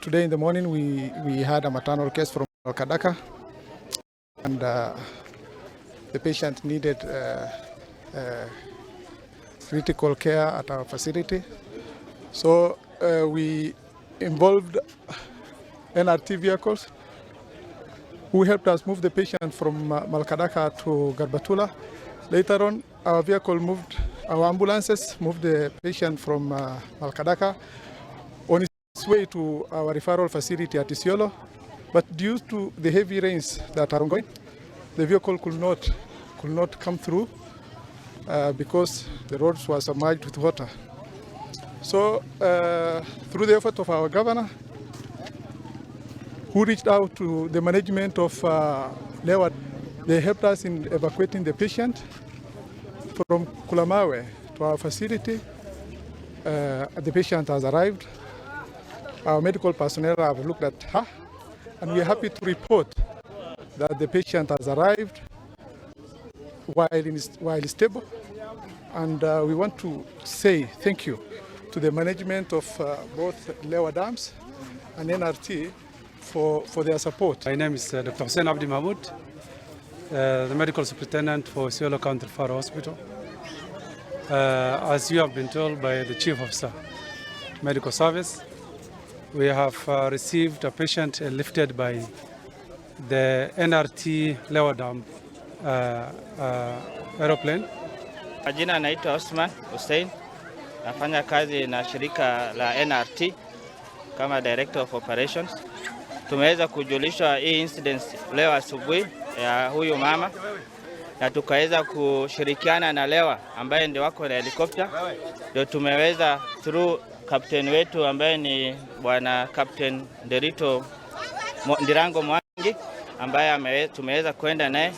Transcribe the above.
Today in the morning we had a maternal case from Malkadaka, and the patient needed critical care at our facility. So we involved NRT vehicles who helped us move the patient from Malkadaka to Garbatula. Later on, our ambulances moved the patient from Malkadaka on its way to our referral facility at Isiolo. But due to the heavy rains that are ongoing, the vehicle could not come through because the roads were submerged with water. So through the effort of our governor, who reached out to the management of Lewa, they helped us in evacuating the patient from Kulamawe to our facility. The patient has arrived. Our medical personnel have looked at her, and we are happy to report that the patient has arrived while stable. And we want to say thank you to the management of both Lewa Dams and NRT for their support. My name is Dr. Hussein Abdi Mahmoud, the medical superintendent for Isiolo County Referral Hospital. As you have been told by the Chief Officer, Medical Service, we have received a patient lifted by the NRT Lewa Dam aeroplane. Majina naitwa Osman Hussein, nafanya kazi na shirika la NRT kama Director of Operations. Tumeweza kujulishwa hii incident leo asubuhi ya huyu mama, na tukaweza kushirikiana na Lewa ambaye ndio wako na helikopta. Ndio tumeweza through captain wetu ambaye ni bwana Captain Ndirango Mwangi ambaye tumeweza kwenda naye